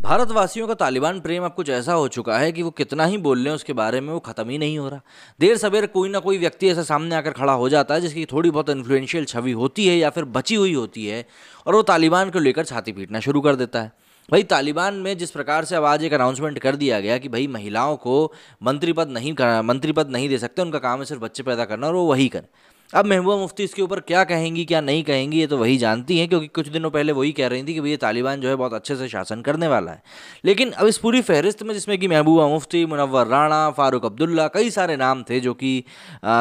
भारतवासियों का तालिबान प्रेम अब कुछ ऐसा हो चुका है कि वो कितना ही बोल लें उसके बारे में वो खत्म ही नहीं हो रहा। देर सवेर कोई ना कोई व्यक्ति ऐसा सामने आकर खड़ा हो जाता है जिसकी थोड़ी बहुत इन्फ्लुएंशियल छवि होती है या फिर बची हुई होती है, और वो तालिबान को लेकर छाती पीटना शुरू कर देता है। भाई तालिबान में जिस प्रकार से अब आज एक अनाउंसमेंट कर दिया गया कि भाई महिलाओं को मंत्री पद नहीं दे सकते, उनका काम है सिर्फ बच्चे पैदा करना और वो वही करें। अब महबूबा मुफ्ती इसके ऊपर क्या कहेंगी क्या नहीं कहेंगी ये तो वही जानती हैं, क्योंकि कुछ दिनों पहले वही कह रही थी कि भई ये तालिबान जो है बहुत अच्छे से शासन करने वाला है। लेकिन अब इस पूरी फहरिस्त में जिसमें कि महबूबा मुफ्ती, मुनव्वर राणा, फारूक अब्दुल्ला, कई सारे नाम थे जो कि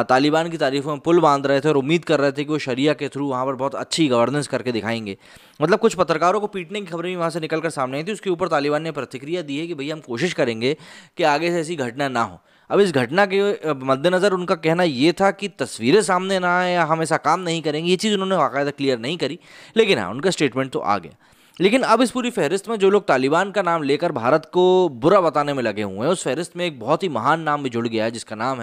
तालिबान की तारीफों में पुल बांध रहे थे और उम्मीद कर रहे थे कि वो शरिया के थ्रू वहाँ पर बहुत अच्छी गवर्नेंस करके दिखाएंगे। मतलब कुछ पत्रकारों को पीटने की खबरें भी वहाँ से निकल कर सामने आई थी। उसके ऊपर तालिबान ने प्रतिक्रिया दी है कि भैया हम कोशिश करेंगे कि आगे से ऐसी घटना ना हो। अब इस घटना के मद्देनज़र उनका कहना ये था कि तस्वीरें सामने ना आए या हम ऐसा काम नहीं करेंगे, ये चीज़ उन्होंने बाकायदा क्लियर नहीं करी, लेकिन हाँ उनका स्टेटमेंट तो आ गया। लेकिन अब इस पूरी फहरिस्त में जो लोग तालिबान का नाम लेकर भारत को बुरा बताने में लगे हुए हैं, उस फहरिस्त में एक बहुत ही महान नाम भी जुड़ गया है, जिसका नाम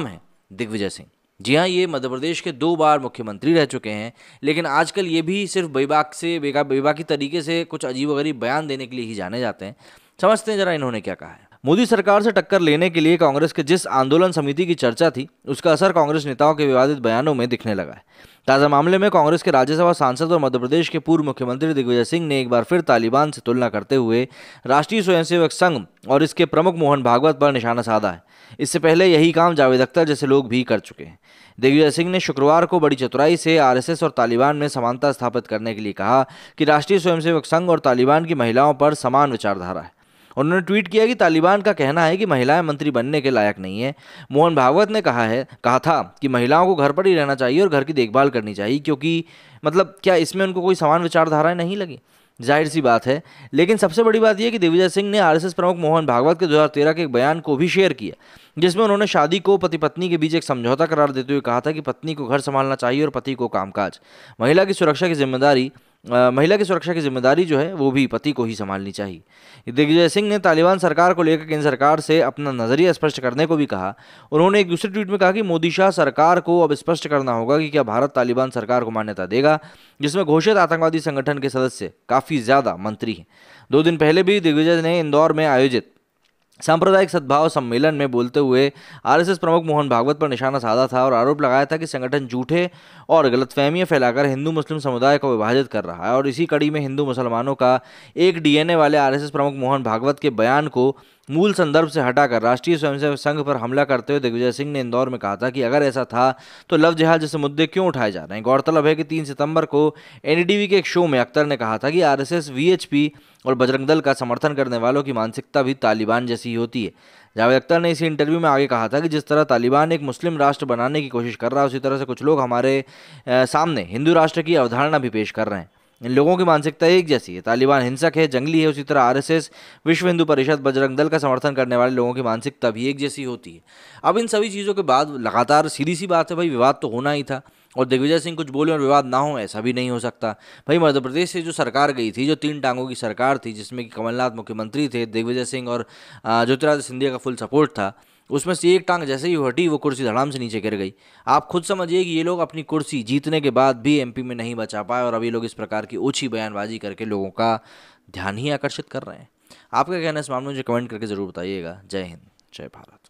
है दिग्विजय सिंह। जी हाँ, ये मध्य प्रदेश के 2 बार मुख्यमंत्री रह चुके हैं, लेकिन आजकल ये भी सिर्फ बेबाकी तरीके से कुछ अजीबोगरीब बयान देने के लिए ही जाने जाते हैं। समझते हैं जरा इन्होंने क्या कहा है। मोदी सरकार से टक्कर लेने के लिए कांग्रेस के जिस आंदोलन समिति की चर्चा थी, उसका असर कांग्रेस नेताओं के विवादित बयानों में दिखने लगा है। ताज़ा मामले में कांग्रेस के राज्यसभा सांसद और मध्य प्रदेश के पूर्व मुख्यमंत्री दिग्विजय सिंह ने एक बार फिर तालिबान से तुलना करते हुए राष्ट्रीय स्वयंसेवक संघ और इसके प्रमुख मोहन भागवत पर निशाना साधा है। इससे पहले यही काम जावेद अख्तर जैसे लोग भी कर चुके हैं। दिग्विजय सिंह ने शुक्रवार को बड़ी चतुराई से आरएसएस और तालिबान में समानता स्थापित करने के लिए कहा कि राष्ट्रीय स्वयंसेवक संघ और तालिबान की महिलाओं पर समान विचारधारा है। उन्होंने ट्वीट किया कि तालिबान का कहना है कि महिलाएं मंत्री बनने के लायक नहीं है। मोहन भागवत ने कहा था कि महिलाओं को घर पर ही रहना चाहिए और घर की देखभाल करनी चाहिए, क्योंकि मतलब क्या इसमें उनको कोई समान विचारधाराएं नहीं लगी? जाहिर सी बात है। लेकिन सबसे बड़ी बात यह कि दिग्विजय सिंह ने आरएसएस प्रमुख मोहन भागवत के 2013 के एक बयान को भी शेयर किया, जिसमें उन्होंने शादी को पति पत्नी के बीच एक समझौता करार देते हुए कहा था कि पत्नी को घर संभालना चाहिए और पति को कामकाज। महिला की सुरक्षा की जिम्मेदारी जो है वो भी पति को ही संभालनी चाहिए। दिग्विजय सिंह ने तालिबान सरकार को लेकर केंद्र सरकार से अपना नजरिया स्पष्ट करने को भी कहा। उन्होंने एक दूसरे ट्वीट में कहा कि मोदी शाह सरकार को अब स्पष्ट करना होगा कि क्या भारत तालिबान सरकार को मान्यता देगा, जिसमें घोषित आतंकवादी संगठन के सदस्य काफी ज्यादा मंत्री हैं। 2 दिन पहले भी दिग्विजय ने इंदौर में आयोजित सांप्रदायिक सद्भाव सम्मेलन में बोलते हुए आरएसएस प्रमुख मोहन भागवत पर निशाना साधा था और आरोप लगाया था कि संगठन झूठे और गलतफहमियां फैलाकर हिंदू मुस्लिम समुदाय को विभाजित कर रहा है। और इसी कड़ी में हिंदू मुसलमानों का एक डीएनए वाले आरएसएस प्रमुख मोहन भागवत के बयान को मूल संदर्भ से हटाकर राष्ट्रीय स्वयंसेवक संघ पर हमला करते हुए दिग्विजय सिंह ने इंदौर में कहा था कि अगर ऐसा था तो लव जिहाद जैसे मुद्दे क्यों उठाए जा रहे हैं। गौरतलब है कि 3 सितंबर को एनडीटीवी के एक शो में अख्तर ने कहा था कि आरएसएस, वीएचपी और बजरंग दल का समर्थन करने वालों की मानसिकता भी तालिबान जैसी ही होती है। जावेद अख्तर ने इसी इंटरव्यू में आगे कहा था कि जिस तरह तालिबान एक मुस्लिम राष्ट्र बनाने की कोशिश कर रहा है, उसी तरह से कुछ लोग हमारे सामने हिंदू राष्ट्र की अवधारणा भी पेश कर रहे हैं। इन लोगों की मानसिकता एक जैसी है। तालिबान हिंसक है, जंगली है, उसी तरह आरएसएस, विश्व हिंदू परिषद, बजरंग दल का समर्थन करने वाले लोगों की मानसिकता भी एक जैसी होती है। अब इन सभी चीज़ों के बाद लगातार सीधी सी बात है भाई, विवाद तो होना ही था, और दिग्विजय सिंह कुछ बोले और विवाद ना हो ऐसा भी नहीं हो सकता। भाई मध्य प्रदेश से जो सरकार गई थी, जो 3 टांगों की सरकार थी, जिसमें कि कमलनाथ मुख्यमंत्री थे, दिग्विजय सिंह और ज्योतिरादित्य सिंधिया का फुल सपोर्ट था, उसमें से एक टांग जैसे ही हटी वो कुर्सी धड़ाम से नीचे गिर गई। आप खुद समझिए कि ये लोग अपनी कुर्सी जीतने के बाद भी एमपी में नहीं बचा पाए, और अभी लोग इस प्रकार की ओछी बयानबाजी करके लोगों का ध्यान ही आकर्षित कर रहे हैं। आपका कहना इस मामले में मुझे कमेंट करके जरूर बताइएगा। जय हिंद, जय भारत।